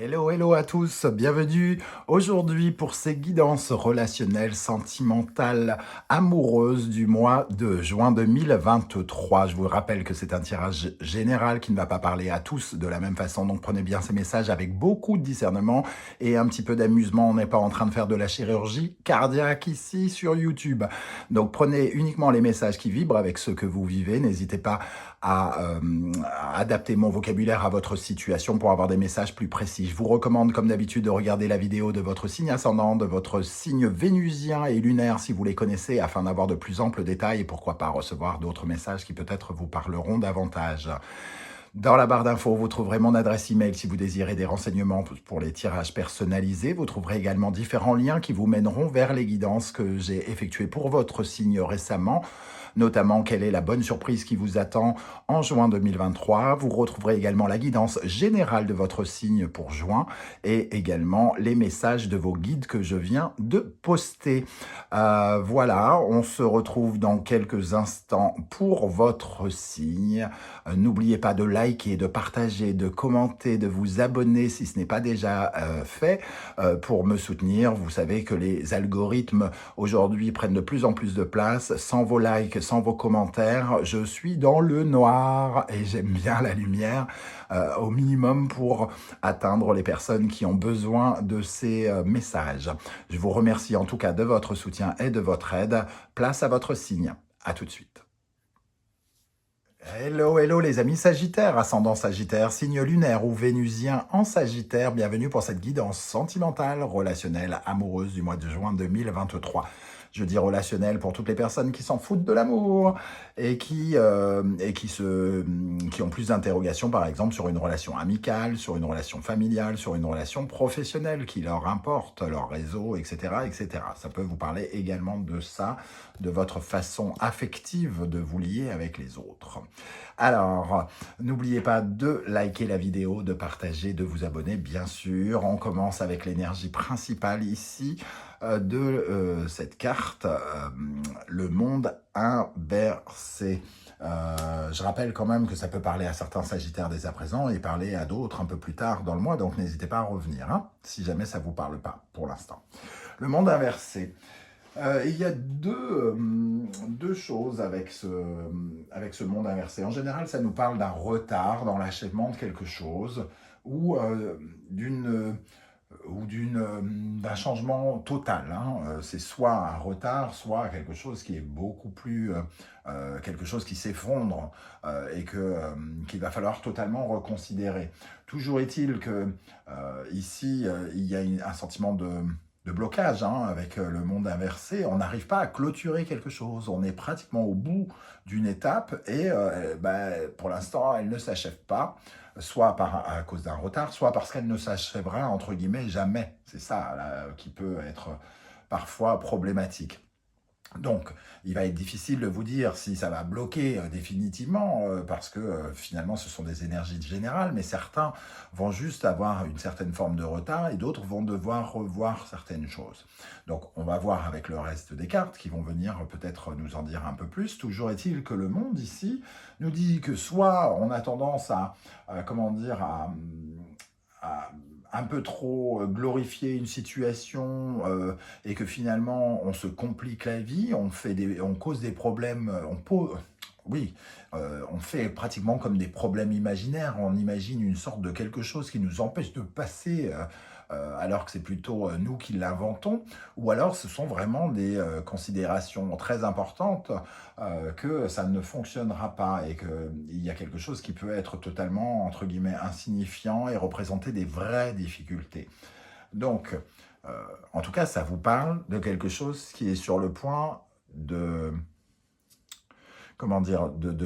Hello, hello à tous, bienvenue aujourd'hui pour ces guidances relationnelles, sentimentales, amoureuses du mois de juin 2023. Je vous rappelle que c'est un tirage général qui ne va pas parler à tous de la même façon, donc prenez bien ces messages avec beaucoup de discernement et un petit peu d'amusement. On n'est pas en train de faire de la chirurgie cardiaque ici sur YouTube. Donc prenez uniquement les messages qui vibrent avec ce que vous vivez. N'hésitez pas à adapter mon vocabulaire à votre situation pour avoir des messages plus précis. Je vous recommande, comme d'habitude, de regarder la vidéo de votre signe ascendant, de votre signe vénusien et lunaire, si vous les connaissez, afin d'avoir de plus amples détails et pourquoi pas recevoir d'autres messages qui peut-être vous parleront davantage. Dans la barre d'infos, vous trouverez mon adresse email si vous désirez des renseignements pour les tirages personnalisés. Vous trouverez également différents liens qui vous mèneront vers les guidances que j'ai effectuées pour votre signe récemment, notamment quelle est la bonne surprise qui vous attend en juin 2023. Vous retrouverez également la guidance générale de votre signe pour juin et également les messages de vos guides que je viens de poster. Voilà, on se retrouve dans quelques instants pour votre signe. N'oubliez pas de liker, de partager, de commenter, de vous abonner si ce n'est pas déjà fait pour me soutenir. Vous savez que les algorithmes aujourd'hui prennent de plus en plus de place. Sans vos likes, sans vos commentaires, je suis dans le noir et j'aime bien la lumière au minimum pour atteindre les personnes qui ont besoin de ces messages. Je vous remercie en tout cas de votre soutien et de votre aide. Place à votre signe. À tout de suite. Hello, hello les amis Sagittaires, ascendant Sagittaire, signe lunaire ou vénusien en Sagittaire. Bienvenue pour cette guidance sentimentale, relationnelle, amoureuse du mois de juin 2023. Je dis relationnel pour toutes les personnes qui s'en foutent de l'amour et qui ont plus d'interrogations, par exemple, sur une relation amicale, sur une relation familiale, sur une relation professionnelle qui leur importe, leur réseau, etc., etc. Ça peut vous parler également de ça, de votre façon affective de vous lier avec les autres. Alors, n'oubliez pas de liker la vidéo, de partager, de vous abonner, bien sûr. On commence avec l'énergie principale ici de cette carte, le monde inversé. Je rappelle quand même que ça peut parler à certains Sagittaires dès à présent et parler à d'autres un peu plus tard dans le mois, donc n'hésitez pas à revenir, hein, si jamais ça ne vous parle pas pour l'instant. Le monde inversé. Il y a deux choses avec ce monde inversé. En général, ça nous parle d'un retard dans l'achèvement de quelque chose ou d'un changement total. Hein. C'est soit un retard, soit quelque chose qui est beaucoup plus... quelque chose qui s'effondre et qu'il va falloir totalement reconsidérer. Toujours est-il que ici, il y a un sentiment de blocage hein, avec le monde inversé. On n'arrive pas à clôturer quelque chose. On est pratiquement au bout d'une étape et pour l'instant, elle ne s'achève pas, soit à cause d'un retard, soit parce qu'elle ne s'achèvera, entre guillemets, jamais. C'est ça là, qui peut être parfois problématique. Donc, il va être difficile de vous dire si ça va bloquer définitivement, parce que finalement, ce sont des énergies générales, mais certains vont juste avoir une certaine forme de retard et d'autres vont devoir revoir certaines choses. Donc, on va voir avec le reste des cartes qui vont venir peut-être nous en dire un peu plus. Toujours est-il que le monde ici nous dit que soit on a tendance à un peu trop glorifier une situation et que finalement on se complique la vie, on cause des problèmes, on fait pratiquement comme des problèmes imaginaires, on imagine une sorte de quelque chose qui nous empêche de passer alors que c'est plutôt nous qui l'inventons, ou alors ce sont vraiment des considérations très importantes que ça ne fonctionnera pas et qu'il y a quelque chose qui peut être totalement, entre guillemets, insignifiant et représenter des vraies difficultés. Donc, en tout cas, ça vous parle de quelque chose qui est sur le point de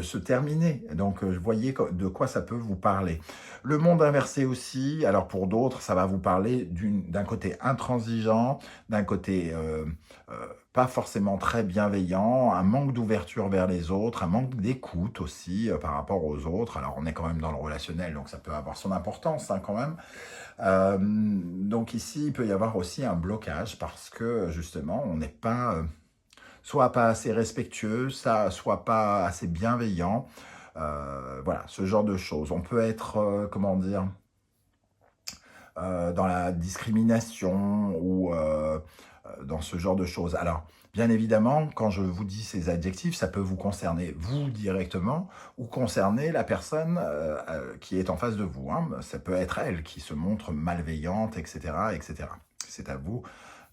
se terminer. Donc, voyez de quoi ça peut vous parler. Le monde inversé aussi, alors pour d'autres, ça va vous parler d'un côté intransigeant, d'un côté pas forcément très bienveillant, un manque d'ouverture vers les autres, un manque d'écoute aussi par rapport aux autres. Alors, on est quand même dans le relationnel, donc ça peut avoir son importance hein, quand même. Donc ici, il peut y avoir aussi un blocage parce que justement, on n'est pas... soit pas assez respectueux, soit pas assez bienveillant. Voilà, ce genre de choses. On peut être, dans la discrimination ou dans ce genre de choses. Alors, bien évidemment, quand je vous dis ces adjectifs, ça peut vous concerner vous directement ou concerner la personne qui est en face de vous, hein. Ça peut être elle qui se montre malveillante, etc., etc. C'est à vous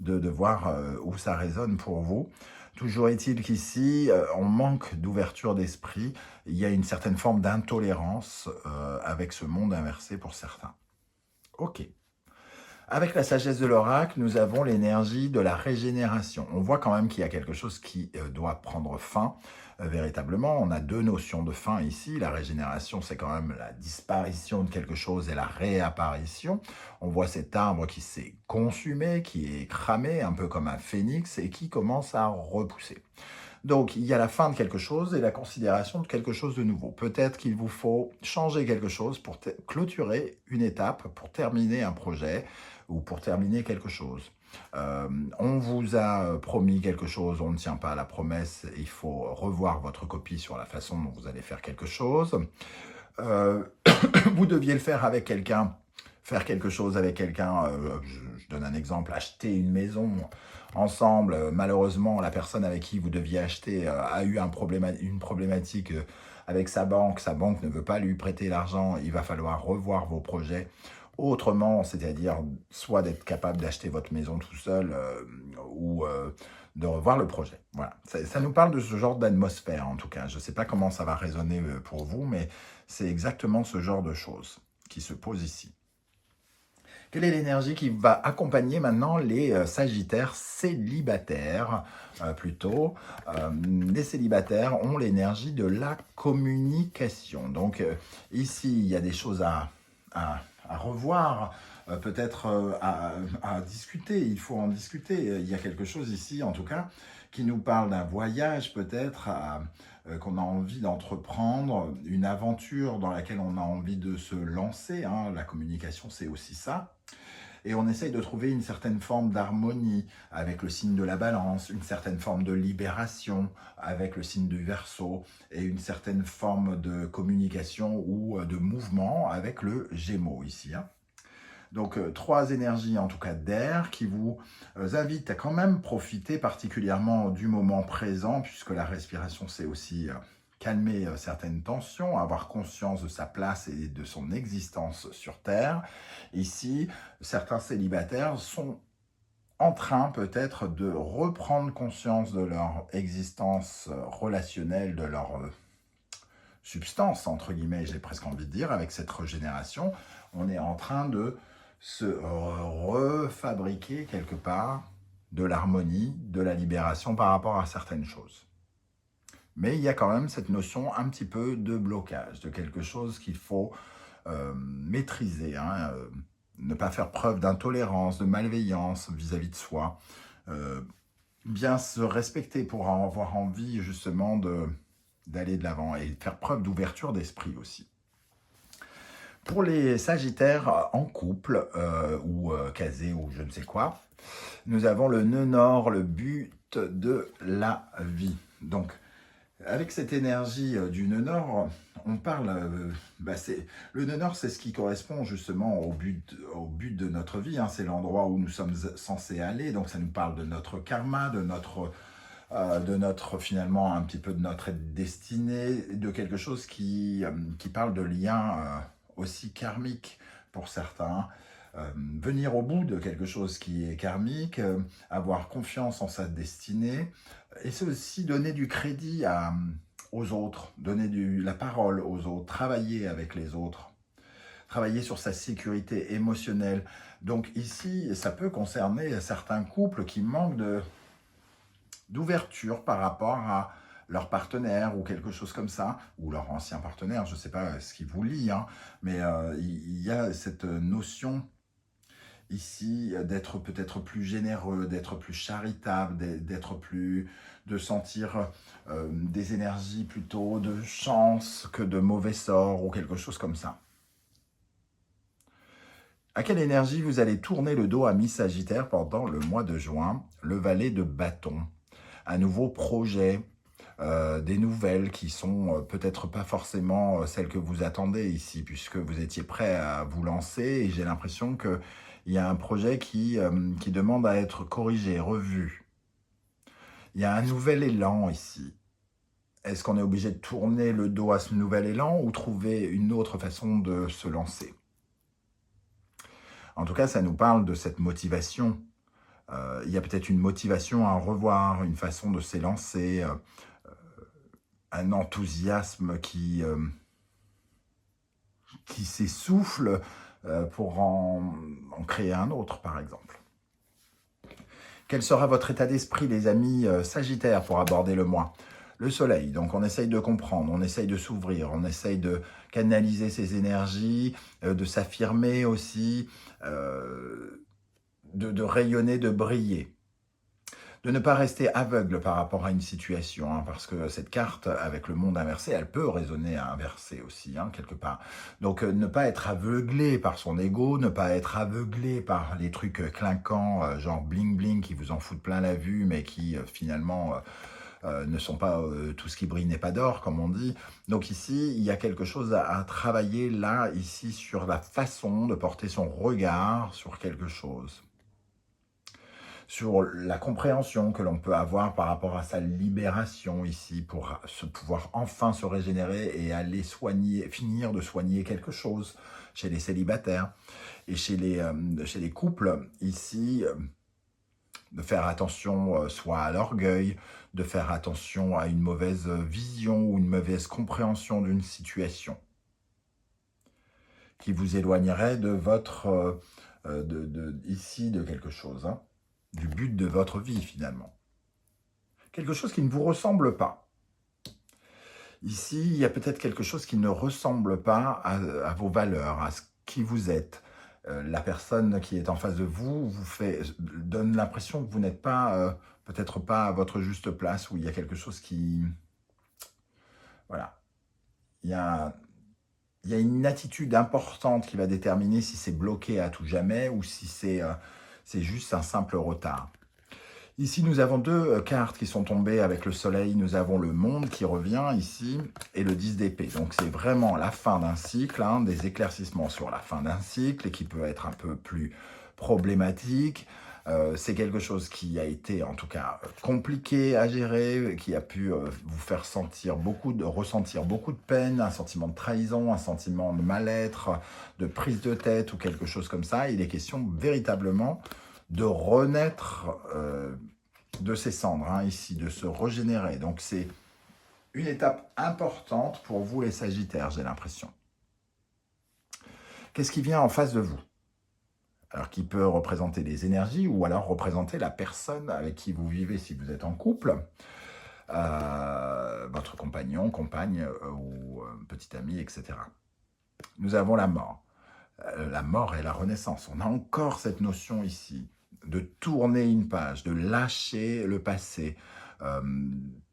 de voir où ça résonne pour vous. Toujours est-il qu'ici, on manque d'ouverture d'esprit. Il y a une certaine forme d'intolérance avec ce monde inversé pour certains. Ok. Avec la sagesse de l'oracle, nous avons l'énergie de la régénération. On voit quand même qu'il y a quelque chose qui doit prendre fin, véritablement. On a deux notions de fin ici. La régénération, c'est quand même la disparition de quelque chose et la réapparition. On voit cet arbre qui s'est consumé, qui est cramé, un peu comme un phénix, et qui commence à repousser. Donc, il y a la fin de quelque chose et la considération de quelque chose de nouveau. Peut-être qu'il vous faut changer quelque chose pour clôturer une étape, pour terminer un projet ou pour terminer quelque chose. On vous a promis quelque chose, on ne tient pas à la promesse, il faut revoir votre copie sur la façon dont vous allez faire quelque chose. Vous deviez le faire avec quelqu'un, faire quelque chose avec quelqu'un, je donne un exemple, acheter une maison ensemble. Malheureusement, la personne avec qui vous deviez acheter a eu une problématique avec sa banque ne veut pas lui prêter l'argent, il va falloir revoir vos projets autrement, c'est-à-dire soit d'être capable d'acheter votre maison tout seul ou de revoir le projet. Voilà, ça nous parle de ce genre d'atmosphère en tout cas. Je ne sais pas comment ça va résonner pour vous, mais c'est exactement ce genre de choses qui se pose ici. Quelle est l'énergie qui va accompagner maintenant les sagittaires célibataires plutôt les célibataires ont l'énergie de la communication. Donc ici, il y a des choses à revoir, peut-être à discuter. Il faut en discuter. Il y a quelque chose ici, en tout cas, qui nous parle d'un voyage peut-être qu'on a envie d'entreprendre, une aventure dans laquelle on a envie de se lancer. Hein. La communication, c'est aussi ça. Et on essaye de trouver une certaine forme d'harmonie avec le signe de la balance, une certaine forme de libération avec le signe du Verseau et une certaine forme de communication ou de mouvement avec le Gémeaux ici. Hein. Donc, trois énergies, en tout cas d'air, qui vous invitent à quand même profiter particulièrement du moment présent, puisque la respiration, c'est aussi calmer certaines tensions, avoir conscience de sa place et de son existence sur Terre. Ici, certains célibataires sont en train peut-être de reprendre conscience de leur existence relationnelle, de leur substance, entre guillemets, j'ai presque envie de dire, avec cette régénération. On est en train de se refabriquer quelque part de l'harmonie, de la libération par rapport à certaines choses. Mais il y a quand même cette notion un petit peu de blocage, de quelque chose qu'il faut maîtriser, hein, ne pas faire preuve d'intolérance, de malveillance vis-à-vis de soi, bien se respecter pour avoir envie justement d'aller de l'avant et faire preuve d'ouverture d'esprit aussi. Pour les sagittaires en couple ou casés ou je ne sais quoi, nous avons le nœud nord, le but de la vie. Donc, avec cette énergie du nœud nord, on parle, le nœud nord, c'est ce qui correspond justement au but de notre vie, hein, c'est l'endroit où nous sommes censés aller, donc ça nous parle de notre karma, de notre finalement un petit peu de notre destinée, de quelque chose qui parle de liens aussi karmiques pour certains. Venir au bout de quelque chose qui est karmique, avoir confiance en sa destinée, et c'est aussi donner du crédit aux autres, donner la parole aux autres, travailler avec les autres, travailler sur sa sécurité émotionnelle. Donc ici, ça peut concerner certains couples qui manquent d'ouverture par rapport à leur partenaire ou quelque chose comme ça, ou leur ancien partenaire, je ne sais pas ce qui vous lie, hein, mais il y a cette notion ici d'être peut-être plus généreux, d'être plus charitable, de sentir des énergies plutôt de chance que de mauvais sort ou quelque chose comme ça. À quelle énergie vous allez tourner le dos à mi-sagittaire pendant le mois de juin? Le valet de bâton, un nouveau projet, des nouvelles qui sont peut-être pas forcément celles que vous attendez ici, puisque vous étiez prêt à vous lancer et j'ai l'impression qu'il y a un projet qui demande à être corrigé, revu. Il y a un nouvel élan ici. Est-ce qu'on est obligé de tourner le dos à ce nouvel élan ou trouver une autre façon de se lancer? En tout cas, ça nous parle de cette motivation. Il y a peut-être une motivation à revoir, une façon de s'élancer, un enthousiasme qui s'essouffle pour en créer un autre, par exemple. Quel sera votre état d'esprit, les amis Sagittaires, pour aborder le mois? Le soleil, donc on essaye de comprendre, on essaye de s'ouvrir, on essaye de canaliser ses énergies, de s'affirmer aussi, de rayonner, de briller. De ne pas rester aveugle par rapport à une situation, hein, parce que cette carte, avec le monde inversé, elle peut résonner à inverser aussi, hein, quelque part. Donc, ne pas être aveuglé par son ego, ne pas être aveuglé par les trucs clinquants, genre bling-bling, qui vous en foutent plein la vue, mais qui, finalement, ne sont pas tout ce qui brille n'est pas d'or, comme on dit. Donc ici, il y a quelque chose à travailler là, ici, sur la façon de porter son regard sur quelque chose, sur la compréhension que l'on peut avoir par rapport à sa libération ici, pour pouvoir enfin se régénérer et aller soigner, finir de soigner quelque chose chez les célibataires et chez les couples ici, de faire attention soit à l'orgueil, de faire attention à une mauvaise vision ou une mauvaise compréhension d'une situation qui vous éloignerait de votre, ici, de quelque chose, hein, du but de votre vie finalement. Quelque chose qui ne vous ressemble pas. Ici, il y a peut-être quelque chose qui ne ressemble pas à vos valeurs, à ce qui vous êtes. La personne qui est en face de vous donne l'impression que vous n'êtes pas, peut-être pas à votre juste place, où il y a quelque chose qui... Voilà. Il y a une attitude importante qui va déterminer si c'est bloqué à tout jamais ou si c'est juste un simple retard. Ici, nous avons deux cartes qui sont tombées avec le soleil. Nous avons le monde qui revient ici et le 10 d'épée. Donc, c'est vraiment la fin d'un cycle, hein, des éclaircissements sur la fin d'un cycle et qui peut être un peu plus problématique. C'est quelque chose qui a été, en tout cas, compliqué à gérer, qui a pu vous faire ressentir beaucoup de peine, un sentiment de trahison, un sentiment de mal-être, de prise de tête ou quelque chose comme ça. Il est question véritablement de renaître de ses cendres, hein, ici, de se régénérer. Donc, c'est une étape importante pour vous, les Sagittaires, j'ai l'impression. Qu'est-ce qui vient en face de vous? Alors, qui peut représenter les énergies ou alors représenter la personne avec qui vous vivez si vous êtes en couple, votre compagnon, compagne ou petit ami, etc. Nous avons la mort. La mort et la renaissance. On a encore cette notion ici de tourner une page, de lâcher le passé,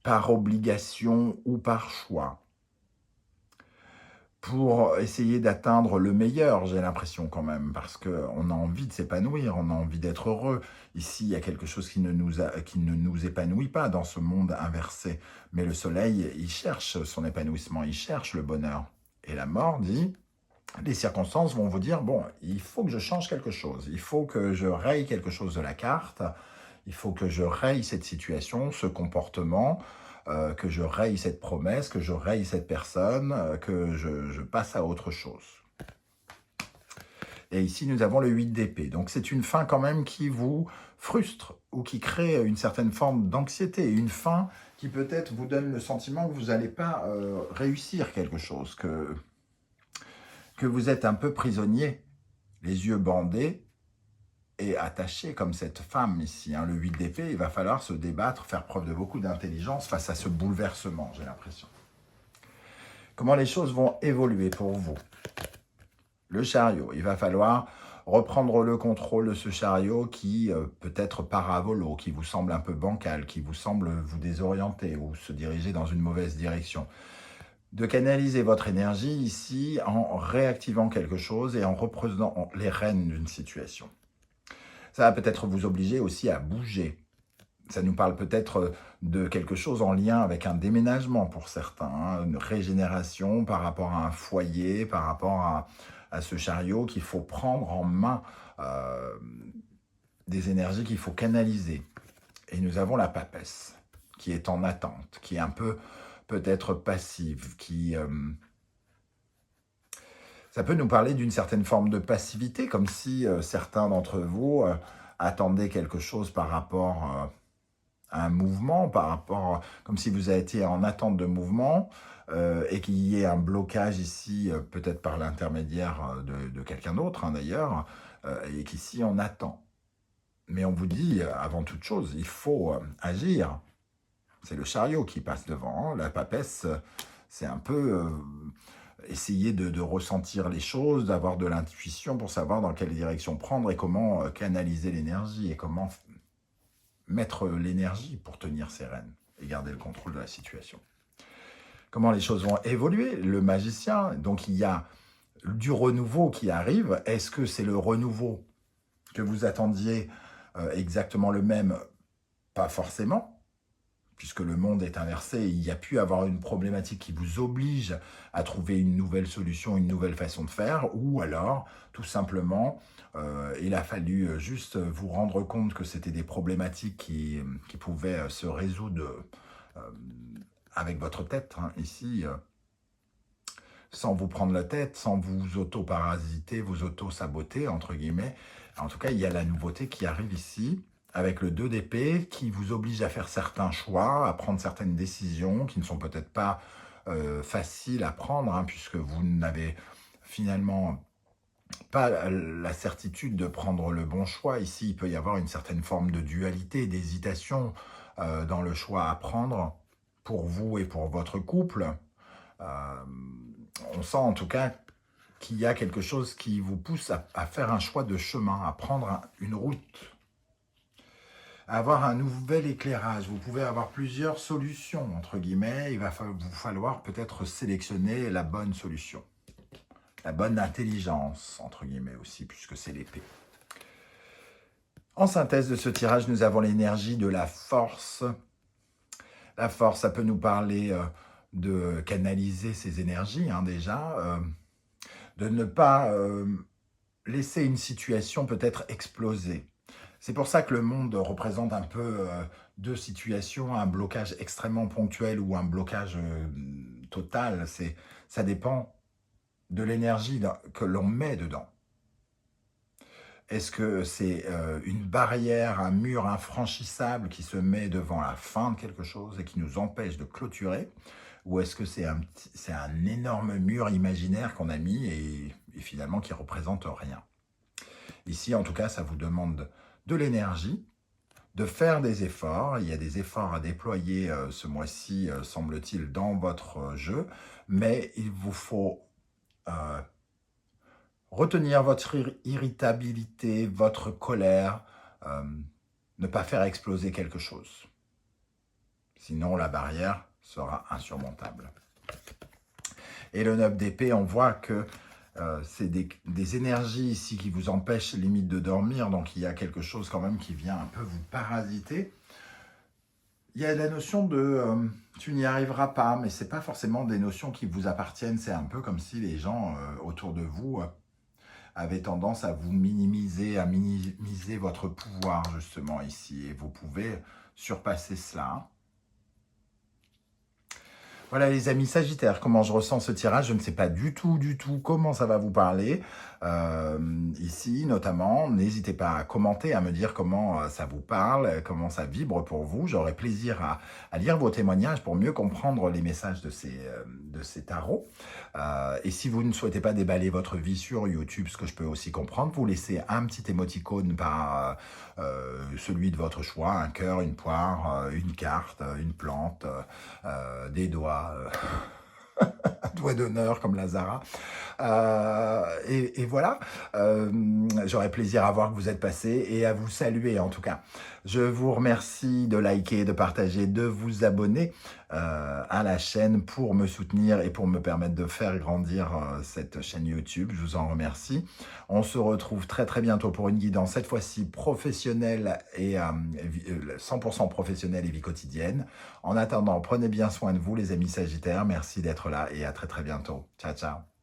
par obligation ou par choix, pour essayer d'atteindre le meilleur, j'ai l'impression quand même, parce qu'on a envie de s'épanouir, on a envie d'être heureux. Ici, il y a quelque chose qui ne nous épanouit pas dans ce monde inversé. Mais le soleil, il cherche son épanouissement, il cherche le bonheur. Et la mort dit, les circonstances vont vous dire, bon, il faut que je change quelque chose, il faut que je raye quelque chose de la carte, il faut que je raye cette situation, ce comportement, que je raye cette promesse, que je raye cette personne, que je passe à autre chose. Et ici, nous avons le 8 d'épée. Donc, c'est une fin quand même qui vous frustre ou qui crée une certaine forme d'anxiété. Une fin qui peut-être vous donne le sentiment que vous n'allez pas réussir quelque chose, que vous êtes un peu prisonnier, les yeux bandés et attaché comme cette femme ici. Hein, le 8 d'épée, il va falloir se débattre, faire preuve de beaucoup d'intelligence face à ce bouleversement, j'ai l'impression. Comment les choses vont évoluer pour vous? Le chariot, il va falloir reprendre le contrôle de ce chariot qui peut-être part à volo, qui vous semble un peu bancal, qui vous semble vous désorienter ou se diriger dans une mauvaise direction. De canaliser votre énergie ici en réactivant quelque chose et en reprenant les rênes d'une situation. Ça va peut-être vous obliger aussi à bouger, Ça nous parle peut-être de quelque chose en lien avec un déménagement pour certains, hein, une régénération par rapport à un foyer, par rapport à ce chariot qu'il faut prendre en main, des énergies qu'il faut canaliser. Et nous avons la papesse, qui est en attente, qui est un peu peut-être passive, ça peut nous parler d'une certaine forme de passivité, comme si certains d'entre vous attendaient quelque chose par rapport à un mouvement, comme si vous étiez en attente de mouvement, et qu'il y ait un blocage ici, peut-être par l'intermédiaire de quelqu'un d'autre, hein, d'ailleurs, et qu'ici on attend. Mais on vous dit, avant toute chose, il faut agir. C'est le chariot qui passe devant, hein. La papesse, c'est un peu essayer de ressentir les choses, d'avoir de l'intuition pour savoir dans quelle direction prendre et comment canaliser l'énergie et comment mettre l'énergie pour tenir ses rênes et garder le contrôle de la situation. Comment les choses vont évoluer? Le magicien, donc il y a du renouveau qui arrive. Est-ce que c'est le renouveau que vous attendiez exactement le même? Pas forcément, puisque le monde est inversé. Il y a pu avoir une problématique qui vous oblige à trouver une nouvelle solution, une nouvelle façon de faire, ou alors, tout simplement, il a fallu juste vous rendre compte que c'était des problématiques qui pouvaient se résoudre avec votre tête, hein, ici, sans vous prendre la tête, sans vous auto-parasiter, vous auto-saboter, entre guillemets. En tout cas, il y a la nouveauté qui arrive ici, avec le 2 d'épée, qui vous oblige à faire certains choix, à prendre certaines décisions qui ne sont peut-être pas faciles à prendre, hein, puisque vous n'avez finalement pas la certitude de prendre le bon choix. Ici, il peut y avoir une certaine forme de dualité, d'hésitation dans le choix à prendre pour vous et pour votre couple. On sent en tout cas qu'il y a quelque chose qui vous pousse à faire un choix de chemin, à prendre une route, à avoir un nouvel éclairage. Vous pouvez avoir plusieurs solutions, entre guillemets. Il va vous falloir peut-être sélectionner la bonne solution. La bonne intelligence, entre guillemets aussi, puisque c'est l'épée. En synthèse de ce tirage, nous avons l'énergie de la force. La force, ça peut nous parler de canaliser ces énergies, hein, déjà, de ne pas laisser une situation peut-être exploser. C'est pour ça que le monde représente un peu deux situations, un blocage extrêmement ponctuel ou un blocage total. Ça dépend de l'énergie que l'on met dedans. Est-ce que c'est une barrière, un mur infranchissable qui se met devant la fin de quelque chose et qui nous empêche de clôturer? Ou est-ce que c'est un énorme mur imaginaire qu'on a mis et finalement qui ne représente rien? Ici, en tout cas, ça vous demande de l'énergie, de faire des efforts. Il y a des efforts à déployer ce mois-ci, semble-t-il, dans votre jeu, mais il vous faut retenir votre irritabilité, votre colère, ne pas faire exploser quelque chose. Sinon, la barrière sera insurmontable. Et le 9 d'épée, on voit que c'est des énergies ici qui vous empêchent limite de dormir, donc il y a quelque chose quand même qui vient un peu vous parasiter. Il y a la notion de tu n'y arriveras pas, mais ce n'est pas forcément des notions qui vous appartiennent, c'est un peu comme si les gens autour de vous avaient tendance à vous minimiser, à minimiser votre pouvoir justement ici, et vous pouvez surpasser cela. Voilà les amis Sagittaires, comment je ressens ce tirage, je ne sais pas du tout comment ça va vous parler. Ici notamment, n'hésitez pas à commenter, à me dire comment ça vous parle, comment ça vibre pour vous. J'aurai plaisir à lire vos témoignages pour mieux comprendre les messages de ces tarots. Et si vous ne souhaitez pas déballer votre vie sur YouTube, ce que je peux aussi comprendre, vous laissez un petit émoticône par celui de votre choix, un cœur, une poire, une carte, une plante, des doigts, doigt d'honneur comme Lazara. Et voilà, j'aurais plaisir à voir que vous êtes passé et à vous saluer en tout cas. Je vous remercie de liker, de partager, de vous abonner à la chaîne pour me soutenir et pour me permettre de faire grandir cette chaîne YouTube. Je vous en remercie. On se retrouve très très bientôt pour une guidance, cette fois-ci professionnelle et 100% professionnelle et vie quotidienne. En attendant, prenez bien soin de vous les amis Sagittaires. Merci d'être là et à très très bientôt. Ciao ciao.